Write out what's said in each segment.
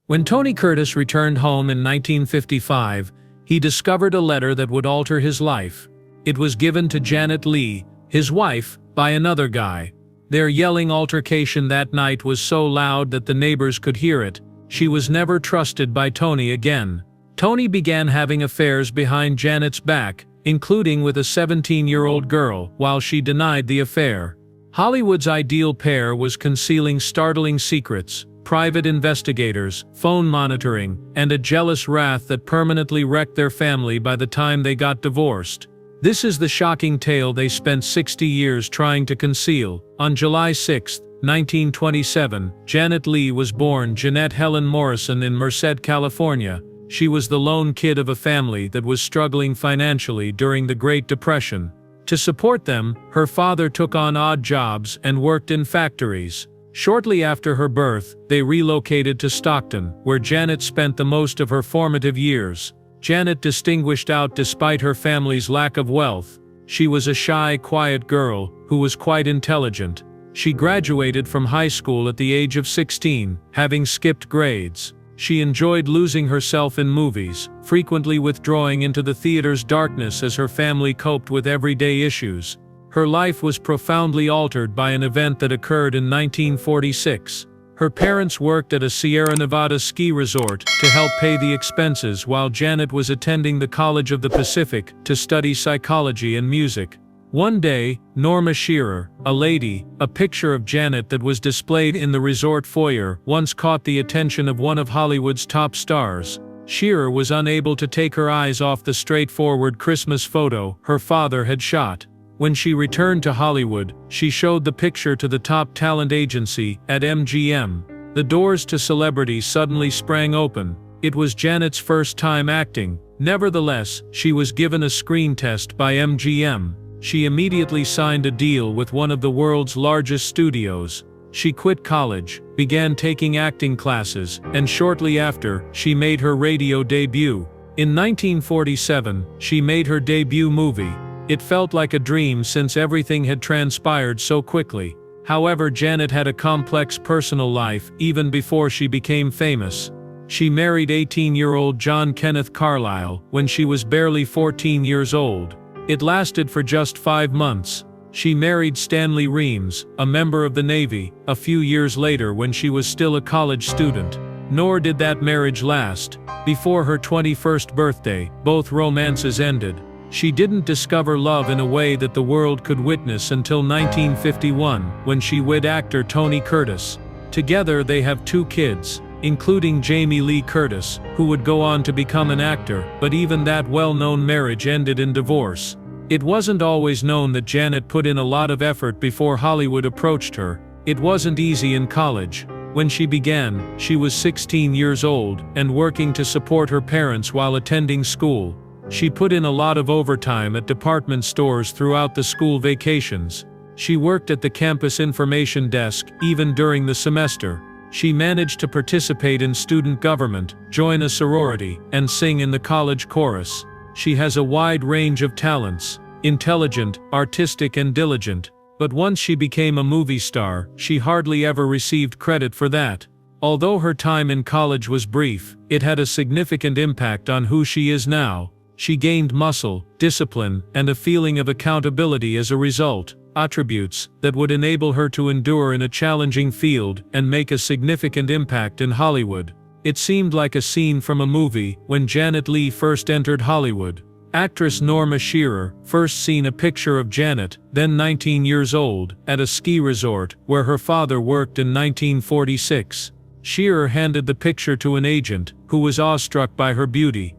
When Tony Curtis returned home in 1955, he discovered a letter that would alter his life. It was given to Janet Leigh, his wife, by another guy. Their yelling altercation that night was so loud that the neighbors could hear it. She was never trusted by Tony again. Tony began having affairs behind Janet's back, including with a 17-year-old girl, while she denied the affair. Hollywood's ideal pair was concealing startling secrets, private investigators, phone monitoring, and a jealous wrath that permanently wrecked their family by the time they got divorced. This is the shocking tale they spent 60 years trying to conceal. On July 6, 1927, Janet Leigh was born Jeanette Helen Morrison in Merced, California. She was the lone kid of a family that was struggling financially during the Great Depression. To support them, her father took on odd jobs and worked in factories. Shortly after her birth, they relocated to Stockton, where Janet spent the most of her formative years. Janet distinguished out despite her family's lack of wealth. She was a shy, quiet girl who was quite intelligent. She graduated from high school at the age of 16, having skipped grades. She enjoyed losing herself in movies, frequently withdrawing into the theater's darkness as her family coped with everyday issues. Her life was profoundly altered by an event that occurred in 1946. Her parents worked at a Sierra Nevada ski resort to help pay the expenses while Janet was attending the College of the Pacific to study psychology and music. One day, Norma Shearer, a picture of Janet that was displayed in the resort foyer, once caught the attention of one of Hollywood's top stars. Shearer was unable to take her eyes off the straightforward Christmas photo her father had shot. When she returned to Hollywood, she showed the picture to the top talent agency at MGM. The doors to celebrity suddenly sprang open. It was Janet's first time acting. Nevertheless, she was given a screen test by MGM. She immediately signed a deal with one of the world's largest studios. She quit college, began taking acting classes, and shortly after, she made her radio debut. In 1947, she made her debut movie. It felt like a dream since everything had transpired so quickly. However, Janet had a complex personal life even before she became famous. She married 18-year-old John Kenneth Carlyle when she was barely 14 years old. It lasted for just 5 months. She married Stanley Reams, a member of the Navy, a few years later when she was still a college student. Nor did that marriage last. Before her 21st birthday, both romances ended. She didn't discover love in a way that the world could witness until 1951, when she wed actor Tony Curtis. Together they have 2 kids, including Jamie Lee Curtis, who would go on to become an actor, but even that well-known marriage ended in divorce. It wasn't always known that Janet put in a lot of effort before Hollywood approached her. It wasn't easy in college. When she began, she was 16 years old and working to support her parents while attending school. She put in a lot of overtime at department stores throughout the school vacations. She worked at the campus information desk even during the semester. She managed to participate in student government, join a sorority, and sing in the college chorus. She has a wide range of talents, intelligent, artistic and diligent. But once she became a movie star, she hardly ever received credit for that. Although her time in college was brief, it had a significant impact on who she is now. She gained muscle, discipline, and a feeling of accountability as a result, attributes that would enable her to endure in a challenging field and make a significant impact in Hollywood. It seemed like a scene from a movie when Janet Leigh first entered Hollywood. Actress Norma Shearer first seen a picture of Janet, then 19 years old, at a ski resort where her father worked in 1946. Shearer handed the picture to an agent, who was awestruck by her beauty.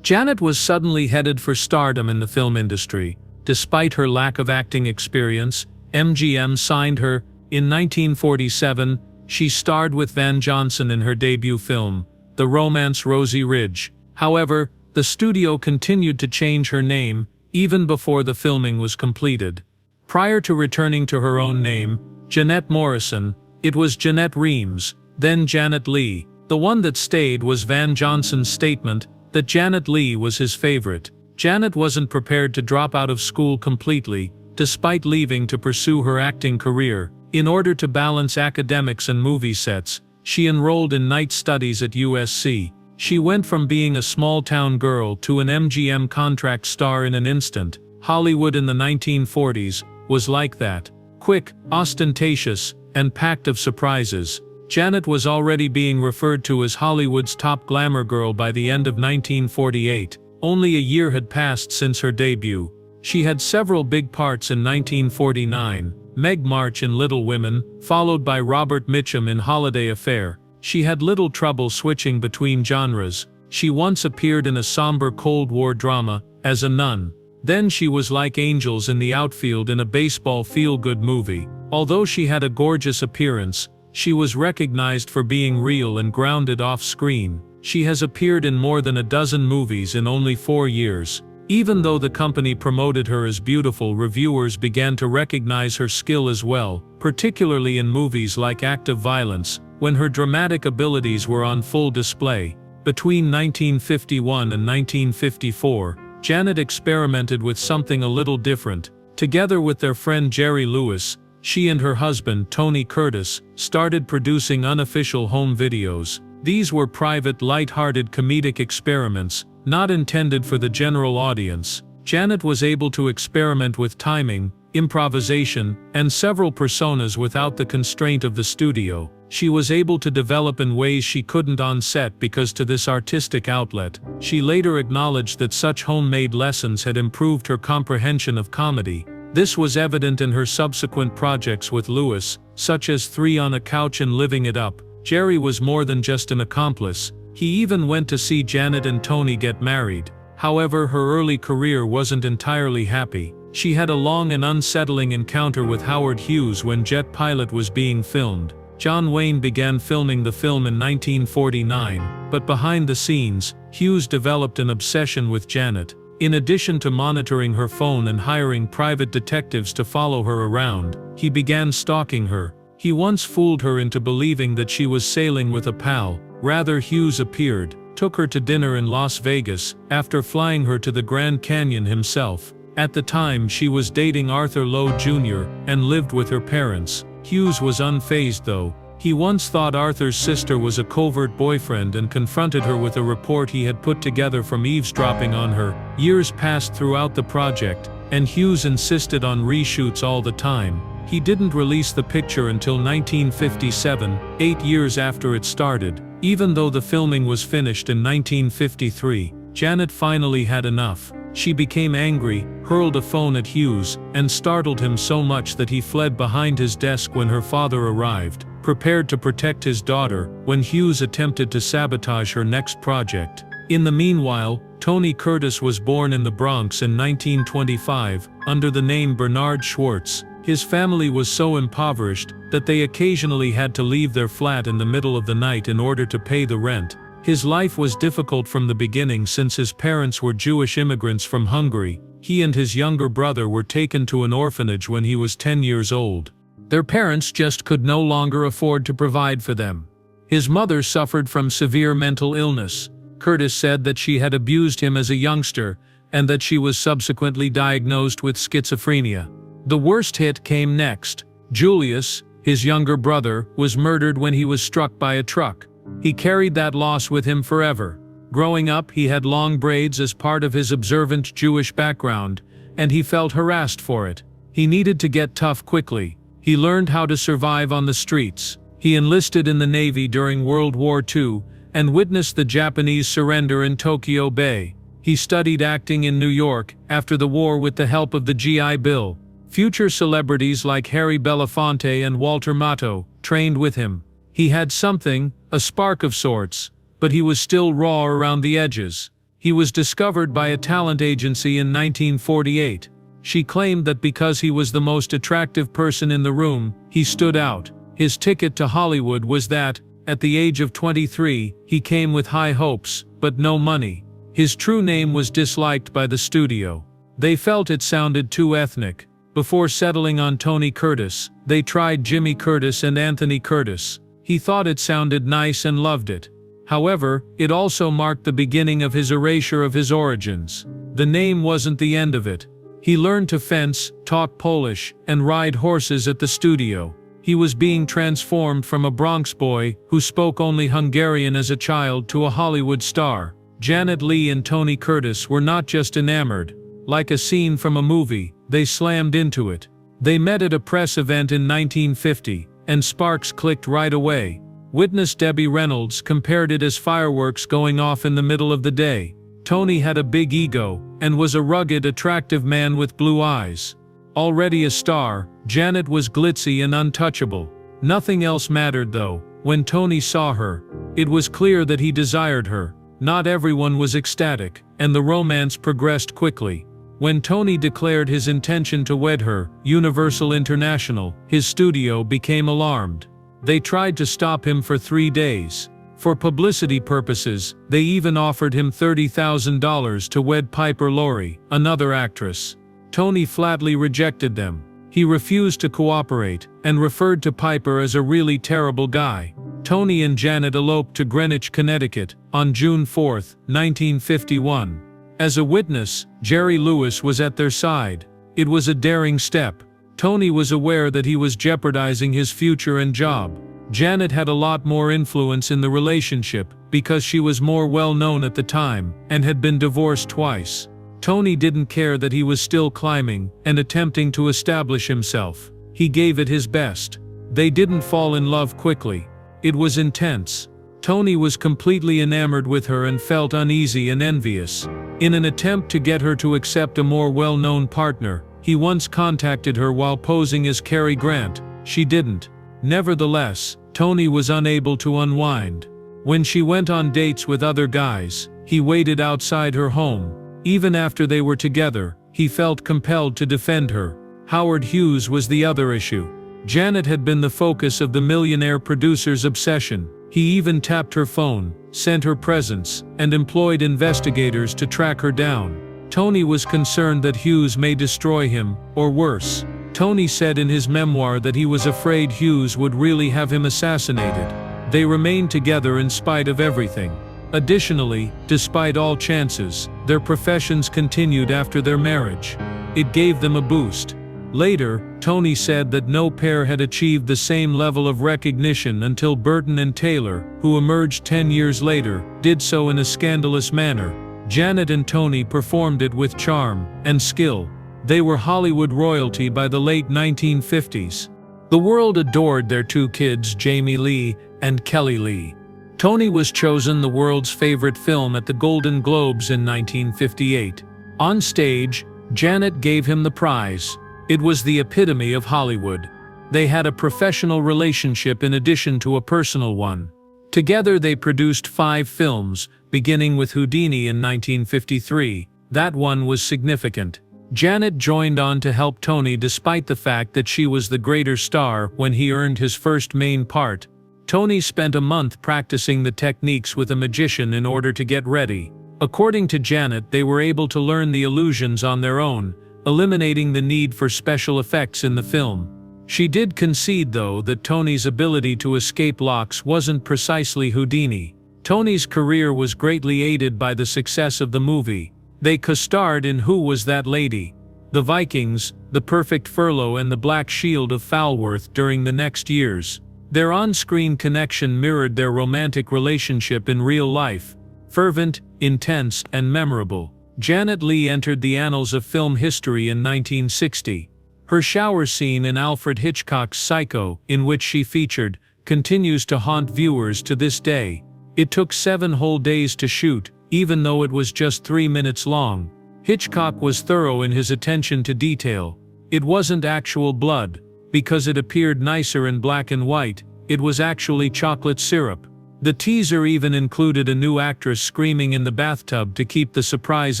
Janet was suddenly headed for stardom in the film industry. Despite her lack of acting experience, MGM signed her. In 1947, she starred with Van Johnson in her debut film, the romance Rosie Ridge. However, the studio continued to change her name, even before the filming was completed. Prior to returning to her own name, Jeanette Morrison, it was Jeanette Reams, then Janet Leigh. The one that stayed was Van Johnson's statement that Janet Leigh was his favorite. Janet wasn't prepared to drop out of school completely, despite leaving to pursue her acting career. In order to balance academics and movie sets, She enrolled in night studies at USC. She went from being a small-town girl to an MGM contract star in an instant. Hollywood in the 1940s was like that. Quick, ostentatious, and packed of surprises. Janet was already being referred to as Hollywood's top glamour girl by the end of 1948. Only a year had passed since her debut. She had several big parts in 1949, Meg March in Little Women, followed by Robert Mitchum in Holiday Affair. She had little trouble switching between genres. She once appeared in a somber Cold War drama, as a nun. Then she was like angels in the outfield in a baseball feel-good movie. Although she had a gorgeous appearance, she was recognized for being real and grounded off-screen. She has appeared in more than a dozen movies in only 4 years. Even though the company promoted her as beautiful, reviewers began to recognize her skill as well, particularly in movies like Act of Violence, when her dramatic abilities were on full display. Between 1951 and 1954, Janet experimented with something a little different. Together with their friend Jerry Lewis, she and her husband, Tony Curtis, started producing unofficial home videos. These were private, light-hearted comedic experiments, not intended for the general audience. Janet was able to experiment with timing, improvisation, and several personas without the constraint of the studio. She was able to develop in ways she couldn't on set because to this artistic outlet. She later acknowledged that such homemade lessons had improved her comprehension of comedy. This was evident in her subsequent projects with Lewis, such as Three on a Couch and Living It Up. Jerry was more than just an accomplice. He even went to see Janet and Tony get married. However, her early career wasn't entirely happy. She had a long and unsettling encounter with Howard Hughes when Jet Pilot was being filmed. John Wayne began filming the film in 1949, but behind the scenes, Hughes developed an obsession with Janet. In addition to monitoring her phone and hiring private detectives to follow her around, he began stalking her. He once fooled her into believing that she was sailing with a pal. Rather, Hughes appeared, took her to dinner in Las Vegas, after flying her to the Grand Canyon himself. At the time, she was dating Arthur Lowe Jr. and lived with her parents. Hughes was unfazed though. He once thought Arthur's sister was a covert boyfriend and confronted her with a report he had put together from eavesdropping on her. Years passed throughout the project, and Hughes insisted on reshoots all the time. He didn't release the picture until 1957, 8 years after it started. Even though the filming was finished in 1953, Janet finally had enough. She became angry, hurled a phone at Hughes, and startled him so much that he fled behind his desk when her father arrived, prepared to protect his daughter, when Hughes attempted to sabotage her next project. In the meanwhile, Tony Curtis was born in the Bronx in 1925, under the name Bernard Schwartz. His family was so impoverished that they occasionally had to leave their flat in the middle of the night in order to pay the rent. His life was difficult from the beginning since his parents were Jewish immigrants from Hungary. He and his younger brother were taken to an orphanage when he was 10 years old. Their parents just could no longer afford to provide for them. His mother suffered from severe mental illness. Curtis said that she had abused him as a youngster, and that she was subsequently diagnosed with schizophrenia. The worst hit came next. Julius, his younger brother, was murdered when he was struck by a truck. He carried that loss with him forever. Growing up, he had long braids as part of his observant Jewish background, and he felt harassed for it. He needed to get tough quickly. He learned how to survive on the streets. He enlisted in the Navy during World War II, and witnessed the Japanese surrender in Tokyo Bay. He studied acting in New York after the war with the help of the GI Bill. Future celebrities like Harry Belafonte and Walter Matthau trained with him. He had something, a spark of sorts, but he was still raw around the edges. He was discovered by a talent agency in 1948. She claimed that because he was the most attractive person in the room, he stood out. His ticket to Hollywood was that, at the age of 23, he came with high hopes, but no money. His true name was disliked by the studio. They felt it sounded too ethnic. Before settling on Tony Curtis, they tried Jimmy Curtis and Anthony Curtis. He thought it sounded nice and loved it. However, it also marked the beginning of his erasure of his origins. The name wasn't the end of it. He learned to fence, talk Polish, and ride horses at the studio. He was being transformed from a Bronx boy who spoke only Hungarian as a child to a Hollywood star. Janet Leigh and Tony Curtis were not just enamored. Like a scene from a movie, they slammed into it. They met at a press event in 1950, and sparks clicked right away. Witness Debbie Reynolds compared it as fireworks going off in the middle of the day. Tony had a big ego, and was a rugged, attractive man with blue eyes. Already a star, Janet was glitzy and untouchable. Nothing else mattered though. When Tony saw her, it was clear that he desired her. Not everyone was ecstatic, and the romance progressed quickly. When Tony declared his intention to wed her, Universal International, his studio became alarmed. They tried to stop him for 3 days. For publicity purposes, they even offered him $30,000 to wed Piper Laurie, another actress. Tony flatly rejected them. He refused to cooperate, and referred to Piper as a really terrible guy. Tony and Janet eloped to Greenwich, Connecticut, on June 4, 1951. As a witness, Jerry Lewis was at their side. It was a daring step. Tony was aware that he was jeopardizing his future and job. Janet had a lot more influence in the relationship, because she was more well-known at the time, and had been divorced twice. Tony didn't care that he was still climbing, and attempting to establish himself. He gave it his best. They didn't fall in love quickly. It was intense. Tony was completely enamored with her and felt uneasy and envious. In an attempt to get her to accept a more well-known partner, he once contacted her while posing as Cary Grant. She didn't. Nevertheless, Tony was unable to unwind. When she went on dates with other guys, he waited outside her home. Even after they were together, he felt compelled to defend her. Howard Hughes was the other issue. Janet had been the focus of the millionaire producer's obsession. He even tapped her phone, sent her presents, and employed investigators to track her down. Tony was concerned that Hughes may destroy him, or worse. Tony said in his memoir that he was afraid Hughes would really have him assassinated. They remained together in spite of everything. Additionally, despite all chances, their professions continued after their marriage. It gave them a boost. Later, Tony said that no pair had achieved the same level of recognition until Burton and Taylor, who emerged 10 years later, did so in a scandalous manner. Janet and Tony performed it with charm and skill. They were Hollywood royalty by the late 1950s. The world adored their two kids, Jamie Lee and Kelly Lee. Tony was chosen the world's favorite film at the Golden Globes in 1958. On stage, Janet gave him the prize. It was the epitome of Hollywood. They had a professional relationship in addition to a personal one. Together they produced 5 films, beginning with Houdini in 1953. That one was significant. Janet joined on to help Tony despite the fact that she was the greater star when he earned his first main part. Tony spent a month practicing the techniques with a magician in order to get ready. According to Janet, they were able to learn the illusions on their own, eliminating the need for special effects in the film. She did concede though that Tony's ability to escape locks wasn't precisely Houdini. Tony's career was greatly aided by the success of the movie. They co-starred in Who Was That Lady?, The Vikings, The Perfect Furlough and The Black Shield of Falworth during the next years. Their on-screen connection mirrored their romantic relationship in real life. Fervent, intense, and memorable. Janet Leigh entered the annals of film history in 1960. Her shower scene in Alfred Hitchcock's Psycho, in which she featured, continues to haunt viewers to this day. It took 7 whole days to shoot, even though it was just 3 minutes long. Hitchcock was thorough in his attention to detail. It wasn't actual blood. Because it appeared nicer in black and white, it was actually chocolate syrup. The teaser even included a new actress screaming in the bathtub to keep the surprise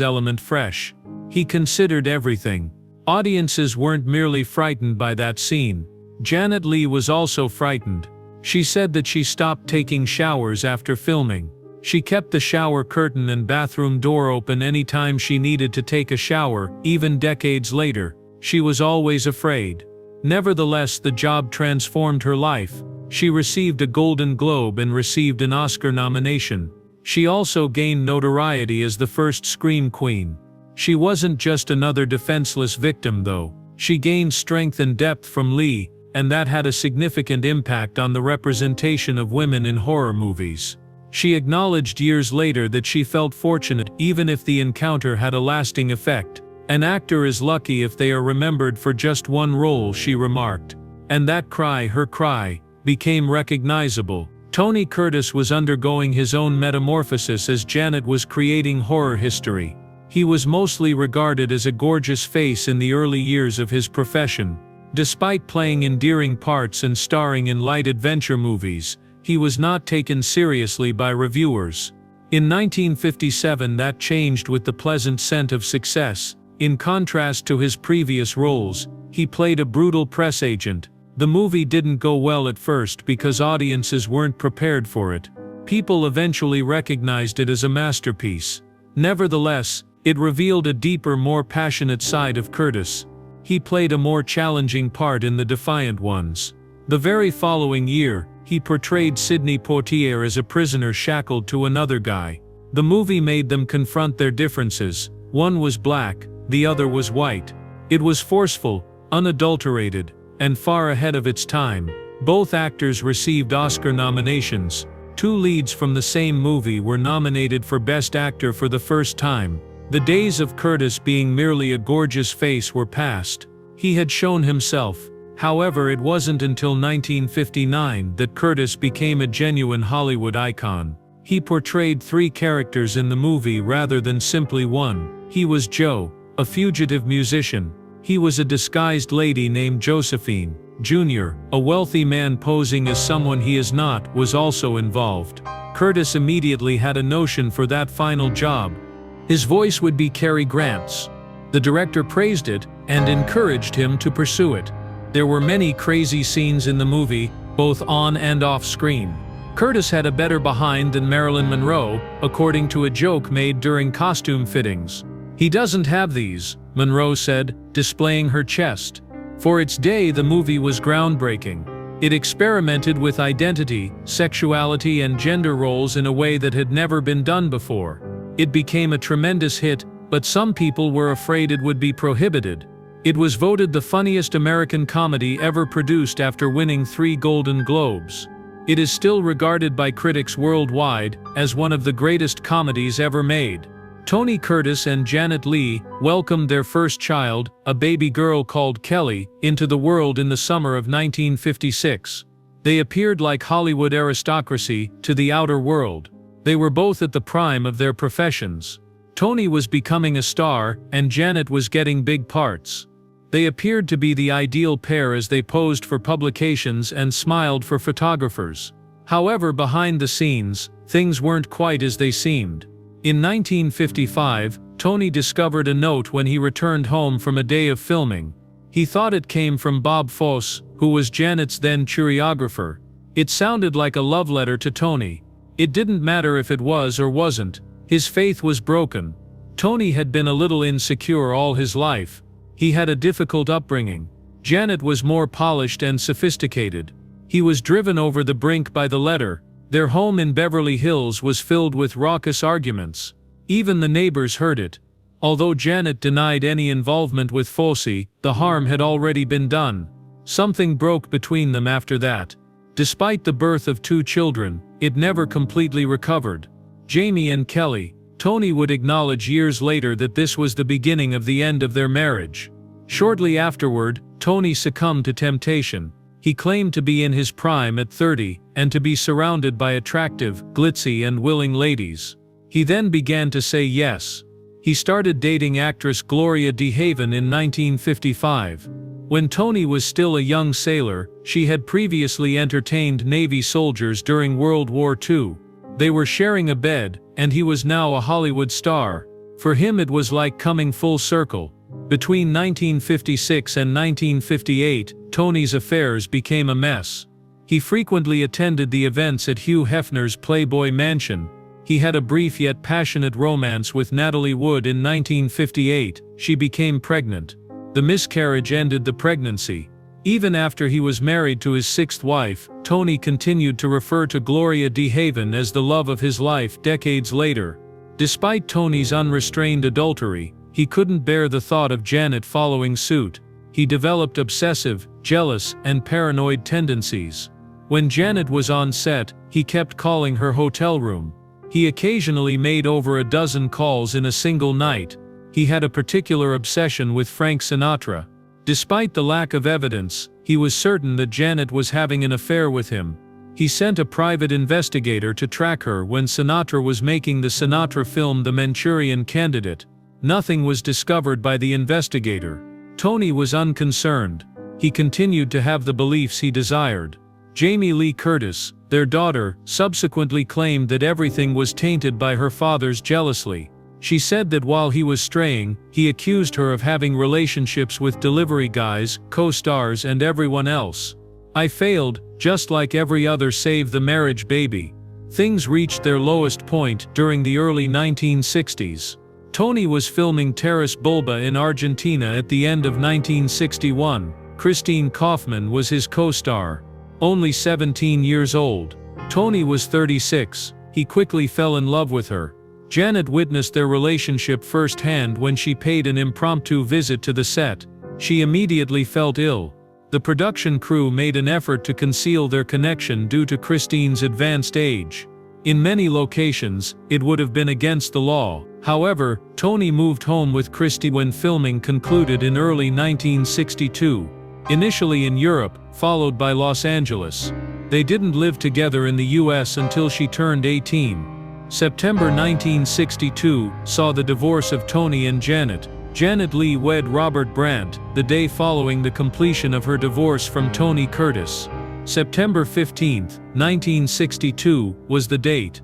element fresh. He considered everything. Audiences weren't merely frightened by that scene. Janet Leigh was also frightened. She said that she stopped taking showers after filming. She kept the shower curtain and bathroom door open anytime she needed to take a shower, even decades later. She was always afraid. Nevertheless, the job transformed her life. She received a Golden Globe and received an Oscar nomination. She also gained notoriety as the first Scream Queen. She wasn't just another defenseless victim though. She gained strength and depth from Leigh, and that had a significant impact on the representation of women in horror movies. She acknowledged years later that she felt fortunate even if the encounter had a lasting effect. "An actor is lucky if they are remembered for just one role," she remarked. And that cry, her cry, became recognizable. Tony Curtis was undergoing his own metamorphosis as Janet was creating horror history. He was mostly regarded as a gorgeous face in the early years of his profession. Despite playing endearing parts and starring in light adventure movies, he was not taken seriously by reviewers. In 1957 that changed with the pleasant scent of success. In contrast to his previous roles, he played a brutal press agent. The movie didn't go well at first because audiences weren't prepared for it. People eventually recognized it as a masterpiece. Nevertheless, it revealed a deeper, more passionate side of Curtis. He played a more challenging part in The Defiant Ones. The very following year, he portrayed Sidney Poitier as a prisoner shackled to another guy. The movie made them confront their differences. One was black, the other was white. It was forceful, unadulterated, and far ahead of its time. Both actors received Oscar nominations. Two leads from the same movie were nominated for Best Actor for the first time. The days of Curtis being merely a gorgeous face were past. He had shown himself. However, it wasn't until 1959 that Curtis became a genuine Hollywood icon. He portrayed three characters in the movie rather than simply one. He was Joe, a fugitive musician. He was a disguised lady named Josephine. Jr., a wealthy man posing as someone he is not, was also involved. Curtis immediately had a notion for that final job. His voice would be Cary Grant's. The director praised it and encouraged him to pursue it. There were many crazy scenes in the movie, both on and off screen. Curtis had a better behind than Marilyn Monroe, according to a joke made during costume fittings. "He doesn't have these," Monroe said, displaying her chest. For its day, the movie was groundbreaking. It experimented with identity, sexuality, and gender roles in a way that had never been done before. It became a tremendous hit, but some people were afraid it would be prohibited. It was voted the funniest American comedy ever produced after winning 3 Golden Globes. It is still regarded by critics worldwide as one of the greatest comedies ever made. Tony Curtis and Janet Leigh welcomed their first child, a baby girl called Kelly, into the world in the summer of 1956. They appeared like Hollywood aristocracy to the outer world. They were both at the prime of their professions. Tony was becoming a star, and Janet was getting big parts. They appeared to be the ideal pair as they posed for publications and smiled for photographers. However, behind the scenes, things weren't quite as they seemed. In 1955, Tony discovered a note when he returned home from a day of filming. He thought it came from Bob Fosse, who was Janet's then choreographer. It sounded like a love letter to Tony. It didn't matter if it was or wasn't. His faith was broken. Tony had been a little insecure all his life. He had a difficult upbringing. Janet was more polished and sophisticated. He was driven over the brink by the letter. Their home in Beverly Hills was filled with raucous arguments. Even the neighbors heard it. Although Janet denied any involvement with Fosse, the harm had already been done. Something broke between them after that. Despite the birth of 2 children, it never completely recovered. Jamie and Kelly. Tony would acknowledge years later that this was the beginning of the end of their marriage. Shortly afterward, Tony succumbed to temptation. He claimed to be in his prime at 30, and to be surrounded by attractive, glitzy and willing ladies. He then began to say yes. He started dating actress Gloria DeHaven in 1955. When Tony was still a young sailor, she had previously entertained Navy soldiers during World War II. They were sharing a bed, and he was now a Hollywood star. For him it was like coming full circle. Between 1956 and 1958, Tony's affairs became a mess. He frequently attended the events at Hugh Hefner's Playboy Mansion. He had a brief yet passionate romance with Natalie Wood in 1958. She became pregnant. The miscarriage ended the pregnancy. Even after he was married to his 6th wife, Tony continued to refer to Gloria DeHaven as the love of his life decades later. Despite Tony's unrestrained adultery, he couldn't bear the thought of Janet following suit. he developed obsessive, jealous, and paranoid tendencies. When Janet was on set, he kept calling her hotel room. He occasionally made over a dozen calls in a single night. He had a particular obsession with Frank Sinatra. Despite the lack of evidence, he was certain that Janet was having an affair with him. He sent a private investigator to track her when Sinatra was making the Sinatra film The Manchurian Candidate. Nothing was discovered by the investigator. Tony was unconcerned. He continued to have the beliefs he desired. Jamie Lee Curtis, their daughter, subsequently claimed that everything was tainted by her father's jealousy. She said that while he was straying, he accused her of having relationships with delivery guys, co-stars, and everyone else. I failed, just like every other save the marriage baby. Things reached their lowest point during the early 1960s. Tony was filming Terrace Bulba in Argentina at the end of 1961. Christine Kaufman was his co-star. Only 17 years old. Tony was 36. He quickly fell in love with her. Janet witnessed their relationship firsthand when she paid an impromptu visit to the set. She immediately felt ill. The production crew made an effort to conceal their connection due to Christine's advanced age. In many locations, it would have been against the law. However, Tony moved home with Christy when filming concluded in early 1962. Initially in Europe, followed by Los Angeles. They didn't live together in the US until she turned 18. September 1962 saw the divorce of Tony and Janet. Janet Leigh wed Robert Brandt, the day following the completion of her divorce from Tony Curtis. September 15, 1962, was the date.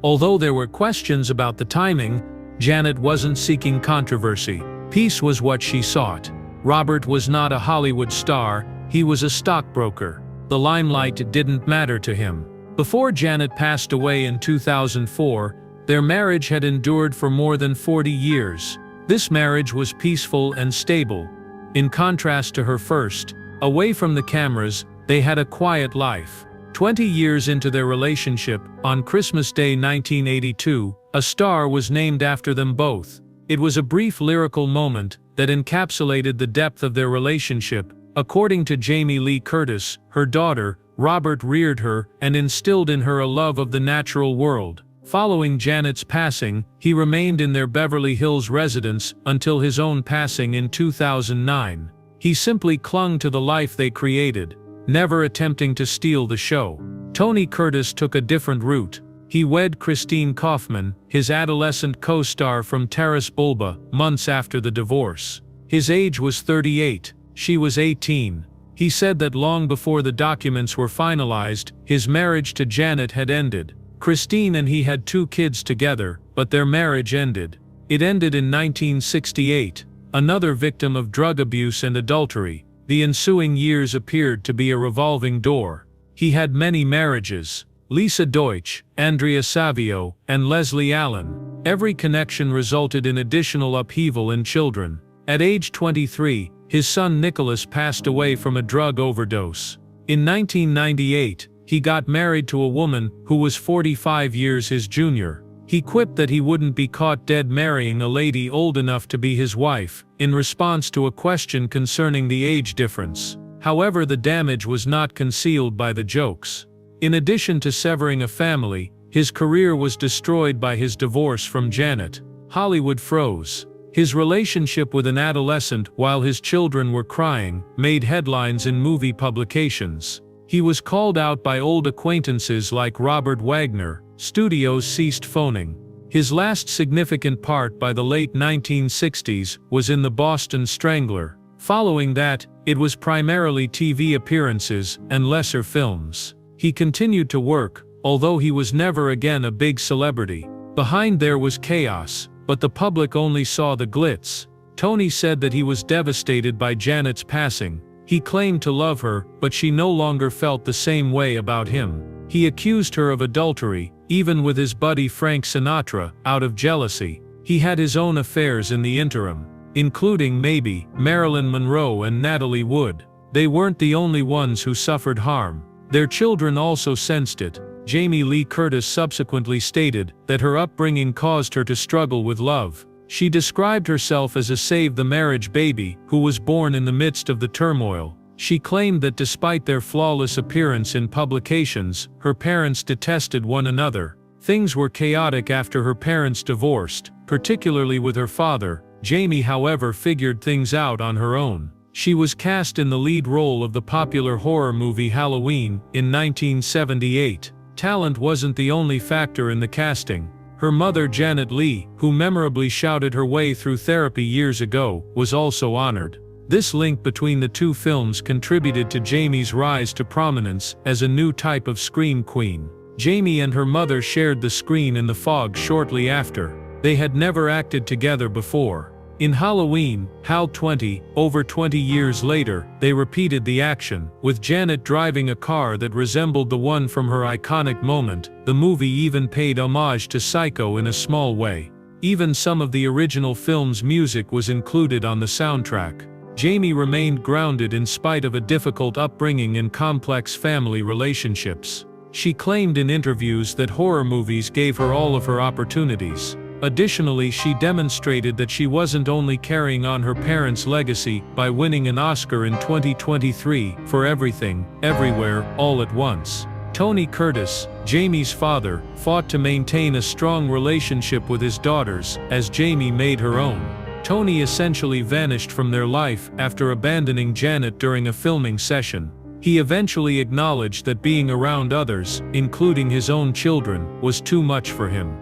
Although there were questions about the timing, Janet wasn't seeking controversy. Peace was what she sought. Robert was not a Hollywood star, he was a stockbroker. The limelight didn't matter to him. Before Janet passed away in 2004, their marriage had endured for more than 40 years. This marriage was peaceful and stable. In contrast to her first, away from the cameras, they had a quiet life. 20 years into their relationship, on Christmas Day 1982, a star was named after them both. It was a brief lyrical moment that encapsulated the depth of their relationship. According to Jamie Lee Curtis, her daughter, Robert reared her and instilled in her a love of the natural world. Following Janet's passing, he remained in their Beverly Hills residence until his own passing in 2009. He simply clung to the life they created, never attempting to steal the show. Tony Curtis took a different route. He wed Christine Kaufman, his adolescent co-star from Terrace Bulba, months after the divorce. His age was 38, she was 18. He said that long before the documents were finalized, his marriage to Janet had ended. Christine and he had 2 kids together, but their marriage ended. It ended in 1968, another victim of drug abuse and adultery. The ensuing years appeared to be a revolving door. He had many marriages. Lisa Deutsch, Andrea Savio, and Leslie Allen. Every connection resulted in additional upheaval in children. At age 23, his son Nicholas passed away from a drug overdose. In 1998, he got married to a woman who was 45 years his junior. He quipped that he wouldn't be caught dead marrying a lady old enough to be his wife, in response to a question concerning the age difference. However, the damage was not concealed by the jokes. In addition to severing a family, his career was destroyed by his divorce from Janet. Hollywood froze. His relationship with an adolescent while his children were crying made headlines in movie publications. He was called out by old acquaintances like Robert Wagner. Studios ceased phoning. His last significant part by the late 1960s was in The Boston Strangler. Following that, it was primarily TV appearances and lesser films. He continued to work, although he was never again a big celebrity. Behind there was chaos, but the public only saw the glitz. Tony said that he was devastated by Janet's passing. He claimed to love her, but she no longer felt the same way about him. He accused her of adultery, even with his buddy Frank Sinatra, out of jealousy. He had his own affairs in the interim, including maybe Marilyn Monroe and Natalie Wood. They weren't the only ones who suffered harm. Their children also sensed it. Jamie Lee Curtis subsequently stated that her upbringing caused her to struggle with love. She described herself as a save-the-marriage baby who was born in the midst of the turmoil. She claimed that despite their flawless appearance in publications, her parents detested one another. Things were chaotic after her parents divorced, particularly with her father. Jamie, however, figured things out on her own. She was cast in the lead role of the popular horror movie Halloween in 1978. Talent wasn't the only factor in the casting. Her mother, Janet Leigh, who memorably shouted her way through therapy years ago, was also honored. This link between the two films contributed to Jamie's rise to prominence as a new type of scream queen. Jamie and her mother shared the screen in The Fog shortly after. They had never acted together before. In Halloween, Hal 20, over 20 years later, they repeated the action, with Janet driving a car that resembled the one from her iconic moment. The movie even paid homage to Psycho in a small way. Even some of the original film's music was included on the soundtrack. Jamie remained grounded in spite of a difficult upbringing and complex family relationships. She claimed in interviews that horror movies gave her all of her opportunities. Additionally, she demonstrated that she wasn't only carrying on her parents' legacy by winning an Oscar in 2023 for Everything, Everywhere, All at Once. Tony Curtis, Jamie's father, fought to maintain a strong relationship with his daughters as Jamie made her own. Tony essentially vanished from their life after abandoning Janet during a filming session. He eventually acknowledged that being around others, including his own children, was too much for him.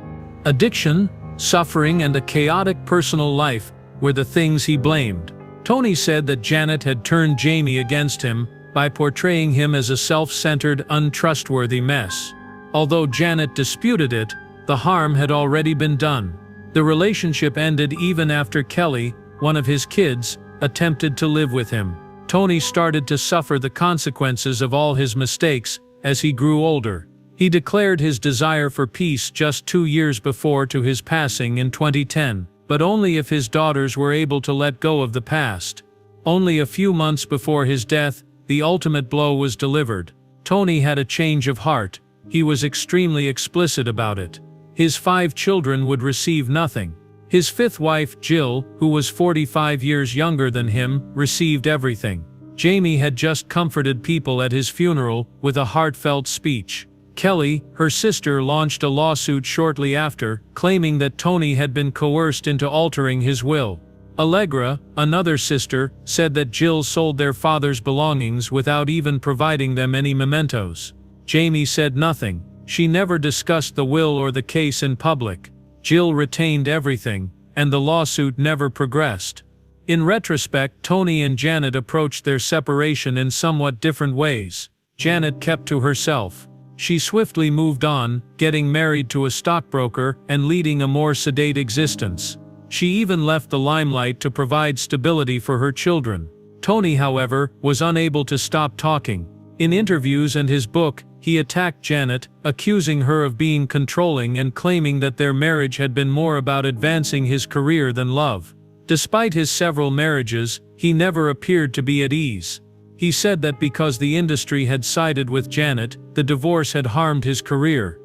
Addiction, suffering, and a chaotic personal life were the things he blamed. Tony said that Janet had turned Jamie against him by portraying him as a self-centered, untrustworthy mess. Although Janet disputed it, the harm had already been done. The relationship ended even after Kelly, one of his kids, attempted to live with him. Tony started to suffer the consequences of all his mistakes as he grew older. He declared his desire for peace just 2 years before to his passing in 2010, but only if his daughters were able to let go of the past. Only a few months before his death, the ultimate blow was delivered. Tony had a change of heart. He was extremely explicit about it. His 5 children would receive nothing. His 5th wife, Jill, who was 45 years younger than him, received everything. Jamie had just comforted people at his funeral with a heartfelt speech. Kelly, her sister, launched a lawsuit shortly after, claiming that Tony had been coerced into altering his will. Allegra, another sister, said that Jill sold their father's belongings without even providing them any mementos. Jamie said nothing. She never discussed the will or the case in public. Jill retained everything, and the lawsuit never progressed. In retrospect, Tony and Janet approached their separation in somewhat different ways. Janet kept to herself. She swiftly moved on, getting married to a stockbroker and leading a more sedate existence. She even left the limelight to provide stability for her children. Tony, however, was unable to stop talking. In interviews and his book, he attacked Janet, accusing her of being controlling and claiming that their marriage had been more about advancing his career than love. Despite his several marriages, he never appeared to be at ease. He said that because the industry had sided with Janet, the divorce had harmed his career.